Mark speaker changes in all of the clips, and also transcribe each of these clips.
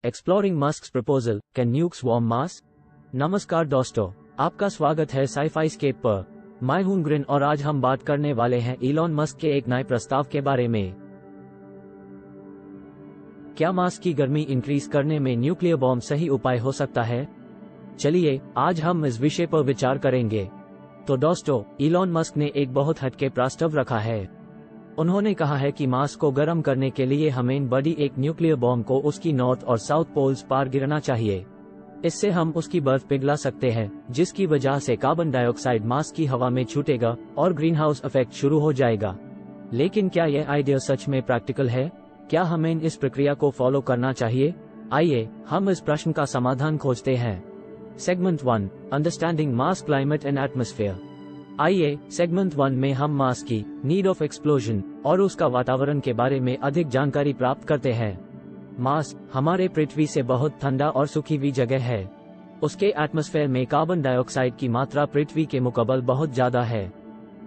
Speaker 1: Exploring Musk's proposal, can nukes warm Mars. नमस्कार दोस्तों, आपका स्वागत है साइफाई स्केप पर। मैं हूं ग्रिन और आज हम बात करने वाले हैं इलॉन मस्क के एक नए प्रस्ताव के बारे में। क्या मार्स की गर्मी इंक्रीज करने में न्यूक्लियर बॉम्ब सही उपाय हो सकता है? चलिए आज हम इस विषय पर विचार करेंगे। तो दोस्तों, इलॉन मस्क ने एक बहुत हटके प्रस्ताव रखा है। उन्होंने कहा है कि मार्स को गर्म करने के लिए हमें बड़ी एक न्यूक्लियर बॉम्ब को उसकी नॉर्थ और साउथ पोल्स पार गिराना चाहिए। इससे हम उसकी बर्फ पिघला सकते हैं, जिसकी वजह से कार्बन डाइऑक्साइड मार्स की हवा में छूटेगा और ग्रीन हाउस इफेक्ट शुरू हो जाएगा। लेकिन क्या यह आइडिया सच में प्रैक्टिकल है? क्या हमें इस प्रक्रिया को फॉलो करना चाहिए? आइए हम इस प्रश्न का समाधान खोजते हैं। Segment 1, understanding Mars climate and atmosphere. आइए सेगमेंट 1 में हम मार्स की नीड ऑफ एक्सप्लोजन और उसका वातावरण के बारे में अधिक जानकारी प्राप्त करते हैं। मार्स हमारे पृथ्वी से बहुत ठंडा और सूखी हुई जगह है। उसके एटमॉस्फेयर में कार्बन डाइऑक्साइड की मात्रा पृथ्वी के मुकाबले बहुत ज्यादा है।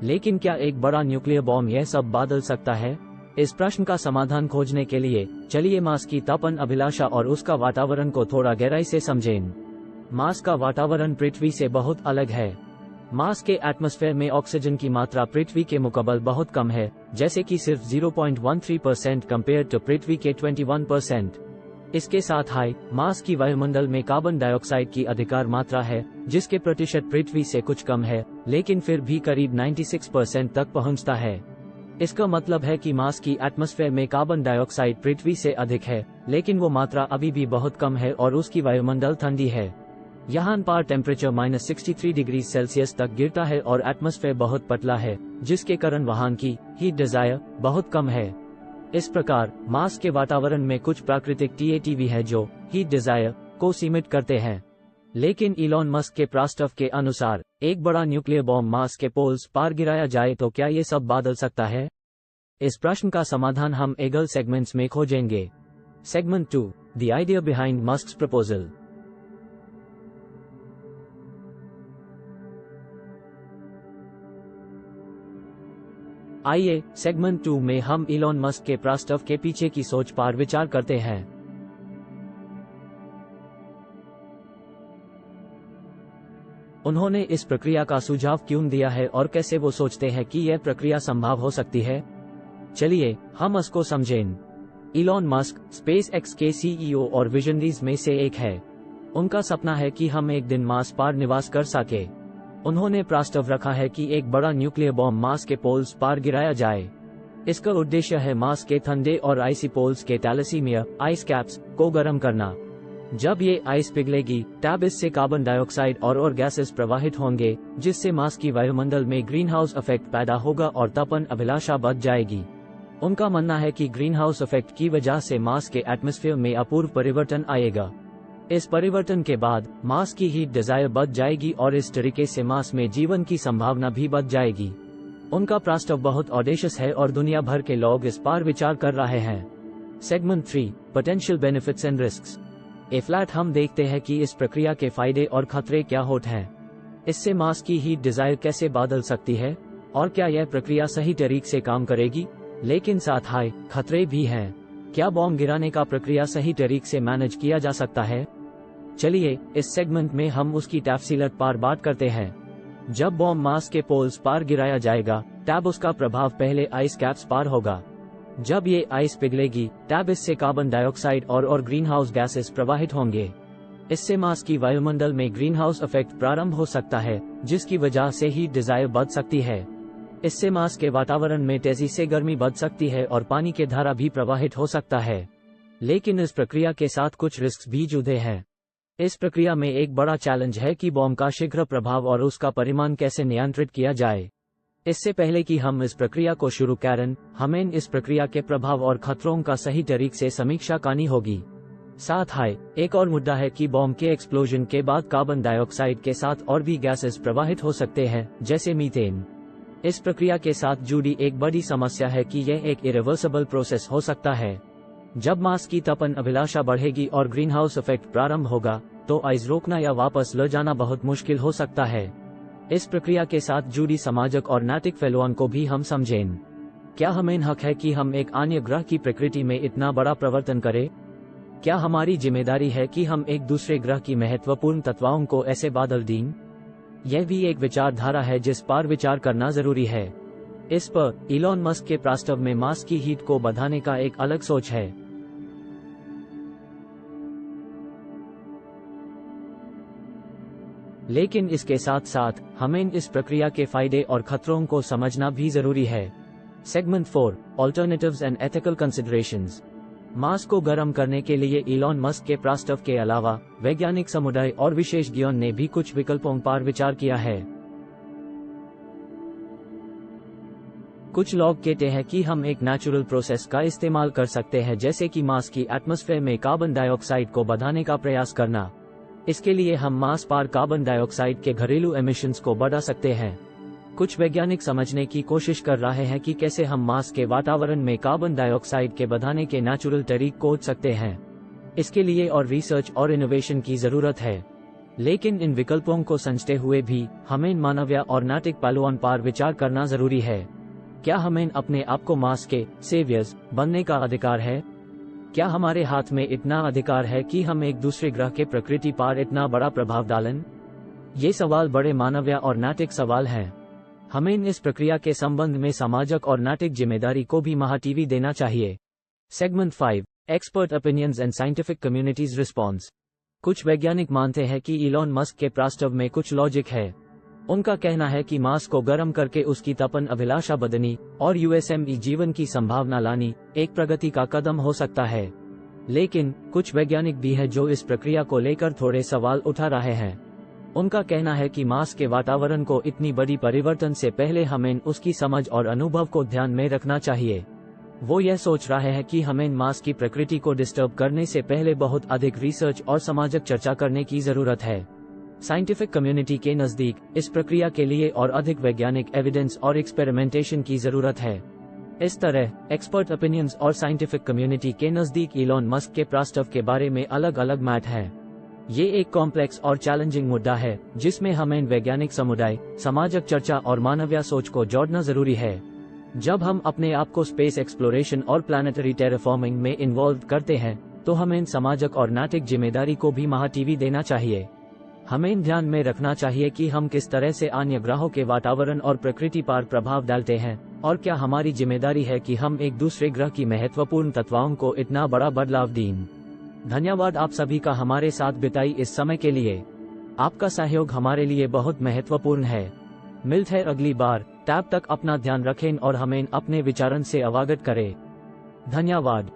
Speaker 1: लेकिन क्या एक बड़ा न्यूक्लियर बॉम्ब यह सब बदल सकता है? इस प्रश्न का समाधान खोजने के लिए चलिए मार्स की तपन अभिलाषा और उसका वातावरण को थोड़ा गहराई से समझें। मार्स का वातावरण पृथ्वी से बहुत अलग है। मार्स के एटमॉस्फेयर में ऑक्सीजन की मात्रा पृथ्वी के मुकाबले बहुत कम है, जैसे कि सिर्फ 0.13% कंपेयर टू पृथ्वी के 21%। इसके साथ हाई मार्स की वायुमंडल में कार्बन डाइऑक्साइड की अधिकार मात्रा है, जिसके प्रतिशत पृथ्वी से कुछ कम है, लेकिन फिर भी करीब 96% तक पहुंचता है। इसका मतलब है कि मार्स की एटमॉस्फेयर में कार्बन डाइऑक्साइड पृथ्वी से अधिक है, लेकिन वो मात्रा अभी भी बहुत कम है और उसकी वायुमंडल ठंडी है। यहाँ पर टेम्परेचर -63 डिग्री सेल्सियस तक गिरता है और एटमॉस्फेयर बहुत पतला है, जिसके कारण वहाँ की हीट डिजायर बहुत कम है। इस प्रकार मार्स के वातावरण में कुछ प्राकृतिक TATV है जो हीट डिजायर को सीमित करते हैं। लेकिन इलॉन मस्क के प्रस्ताव के अनुसार एक बड़ा न्यूक्लियर बॉम्ब मार्स के पोल्स पार गिराया जाए तो क्या ये सब बदल सकता है? इस प्रश्न का समाधान हम अगले सेगमेंट्स में खोजेंगे। Segment 2, the idea behind Musk's proposal. आइए सेगमेंट 2 में हम इलॉन मस्क के प्रस्ताव के पीछे की सोच पर विचार करते हैं। उन्होंने इस प्रक्रिया का सुझाव क्यों दिया है और कैसे वो सोचते हैं कि यह प्रक्रिया संभव हो सकती है? चलिए हम इसको समझें। इलॉन मस्क SpaceX के CEO और विजनरीज में से एक है। उनका सपना है कि हम एक दिन मार्स पर निवास कर सके। उन्होंने प्रस्ताव रखा है कि एक बड़ा न्यूक्लियर बॉम्ब मार्स के पोल्स पार गिराया जाए। इसका उद्देश्य है मार्स के ठंडे और आइसी पोल्स के थैलेसीमिया आइस कैप्स को गर्म करना। जब ये आइस पिघलेगी तब इससे कार्बन डाइऑक्साइड और गैसेस प्रवाहित होंगे, जिससे मार्स की वायुमंडल में ग्रीन हाउस इफेक्ट पैदा होगा और तपन अभिलाषा बढ़ जाएगी। उनका मानना है कि ग्रीन हाउस इफेक्ट की वजह से मार्स के एटमॉस्फेयर में अपूर्व परिवर्तन आएगा। इस परिवर्तन के बाद मार्स की हीट डिजायर बढ़ जाएगी और इस तरीके से मार्स में जीवन की संभावना भी बढ़ जाएगी। उनका प्रस्ताव बहुत ऑडेशियस है और दुनिया भर के लोग इस पर विचार कर रहे हैं। Segment 3, potential benefits and risks. Flat हम देखते हैं कि इस प्रक्रिया के फायदे और खतरे क्या होते हैं। इससे मार्स की हीट डिजायर कैसे बदल सकती है और क्या यह प्रक्रिया सही तरीके से काम करेगी? लेकिन साथ हाई खतरे भी हैं। क्या बॉम्ब गिराने का प्रक्रिया सही तरीके से मैनेज किया जा सकता है? चलिए इस सेगमेंट में हम उसकी तफसीलात पर बात करते हैं। जब बॉम्ब मार्स के पोल्स पार गिराया जाएगा तब उसका प्रभाव पहले आइस कैप्स पार होगा। जब ये आइस पिघलेगी तब इससे कार्बन डाइऑक्साइड और ग्रीन हाउस गैसेस प्रवाहित होंगे। इससे मार्स की वायुमंडल में ग्रीन हाउस इफेक्ट प्रारंभ हो सकता है, जिसकी वजह से हीट डिजायर बढ़ सकती है। इससे मार्स के वातावरण में तेजी से गर्मी बढ़ सकती है और पानी के धारा भी प्रवाहित हो सकता है। लेकिन इस प्रक्रिया के साथ कुछ रिस्क भी जुड़े हैं। इस प्रक्रिया में एक बड़ा चैलेंज है कि बॉम्ब का शीघ्र प्रभाव और उसका परिमाण कैसे नियंत्रित किया जाए। इससे पहले कि हम इस प्रक्रिया को शुरू करें, हमें इस प्रक्रिया के प्रभाव और खतरों का सही तरीके से समीक्षा करनी होगी। साथ हाई एक और मुद्दा है कि बॉम्ब के एक्सप्लोजन के बाद कार्बन डाइऑक्साइड के साथ और भी गैसेस प्रवाहित हो सकते हैं, जैसे मीथेन। इस प्रक्रिया के साथ जुड़ी एक बड़ी समस्या है कि यह एक इरिवर्सिबल प्रोसेस हो सकता है। जब मार्स की तपन अभिलाषा बढ़ेगी और ग्रीन हाउस इफेक्ट प्रारंभ होगा तो आइस रोकना या वापस ले जाना बहुत मुश्किल हो सकता है। इस प्रक्रिया के साथ जुड़ी सामाजिक और नैतिक पहलुओं को भी हम समझें। क्या हमें हक है कि हम एक अन्य ग्रह की प्रकृति में इतना बड़ा परिवर्तन करें? क्या हमारी जिम्मेदारी है कि हम एक दूसरे ग्रह की महत्वपूर्ण तत्वाओं को ऐसे बादल दें? यह भी एक विचारधारा है जिस पर विचार करना जरूरी है। इस पर इलॉन मस्क के प्रस्ताव में मार्स की हीट को बढ़ाने का एक अलग सोच है। लेकिन इसके साथ साथ हमें इस प्रक्रिया के फायदे और खतरों को समझना भी जरूरी है। Segment 4, alternatives and ethical considerations. Mars को गर्म करने के लिए इलॉन मस्क के प्रस्ताव के अलावा वैज्ञानिक समुदाय और विशेषज्ञों ने भी कुछ विकल्पों पर विचार किया है। कुछ लोग कहते हैं कि हम एक नेचुरल प्रोसेस का इस्तेमाल कर सकते हैं, जैसे कि मार्स की एटमॉस्फेयर में कार्बन डाइऑक्साइड को बढ़ाने का प्रयास करना। इसके लिए हम मार्स पर कार्बन डाइऑक्साइड के घरेलू एमिशंस को बढ़ा सकते हैं। कुछ वैज्ञानिक समझने की कोशिश कर रहे हैं कि कैसे हम मार्स के वातावरण में कार्बन डाइऑक्साइड के बढ़ाने के नेचुरल तरीके खोज सकते हैं। इसके लिए और रिसर्च और इनोवेशन की जरूरत है। लेकिन इन विकल्पों को समझते हुए भी हमें मानवीय और नैतिक पहलुओं पर विचार करना जरूरी है। क्या हमें अपने आप को मार्स के सेवियर्स बनने का अधिकार है? क्या हमारे हाथ में इतना अधिकार है कि हम एक दूसरे ग्रह के प्रकृति पर इतना बड़ा प्रभाव डालें? ये सवाल बड़े मानवीय और नैतिक सवाल हैं। हमें इस प्रक्रिया के संबंध में सामाजिक और नैतिक जिम्मेदारी को भी महत्व देना चाहिए। Segment 5, expert opinions and scientific communities response. कुछ वैज्ञानिक मानते हैं कि इलॉन मस्क के प्रस्ताव में कुछ लॉजिक है। उनका कहना है कि मार्स को गर्म करके उसकी तपन अभिलाषा बढ़ानी और यूएसएमई जीवन की संभावना लानी एक प्रगति का कदम हो सकता है। लेकिन कुछ वैज्ञानिक भी हैं जो इस प्रक्रिया को लेकर थोड़े सवाल उठा रहे हैं। उनका कहना है कि मार्स के वातावरण को इतनी बड़ी परिवर्तन से पहले हमें उसकी समझ और अनुभव को ध्यान में रखना चाहिए। वो यह सोच रहे हैं कि हमें मार्स की प्रकृति को डिस्टर्ब करने से पहले बहुत अधिक रिसर्च और सामाजिक चर्चा करने की जरूरत है। साइंटिफिक कम्युनिटी के नजदीक इस प्रक्रिया के लिए और अधिक वैज्ञानिक एविडेंस और एक्सपेरिमेंटेशन की जरूरत है। इस तरह एक्सपर्ट ओपिनियंस और साइंटिफिक कम्युनिटी के नजदीक इलॉन मस्क के प्रस्ताव के बारे में अलग अलग मत है। ये एक कॉम्प्लेक्स और चैलेंजिंग मुद्दा है जिसमें हमें वैज्ञानिक समुदाय, सामाजिक चर्चा और मानवीय सोच को जोड़ना जरूरी है। जब हम अपने आप को स्पेस एक्सप्लोरेशन और प्लानेटरी टेराफॉर्मिंग में इन्वॉल्व करते हैं तो हमें सामाजिक और नैतिक जिम्मेदारी को भी महत्व देना चाहिए। हमें ध्यान में रखना चाहिए कि हम किस तरह से अन्य ग्रहों के वातावरण और प्रकृति पर प्रभाव डालते हैं और क्या हमारी जिम्मेदारी है कि हम एक दूसरे ग्रह की महत्वपूर्ण तत्वों को इतना बड़ा बदलाव दें। धन्यवाद आप सभी का हमारे साथ बिताई इस समय के लिए। आपका सहयोग हमारे लिए बहुत महत्वपूर्ण है। मिलते हैं अगली बार, तब तक अपना ध्यान रखें और हमें अपने विचारों से अवगत करें। धन्यवाद।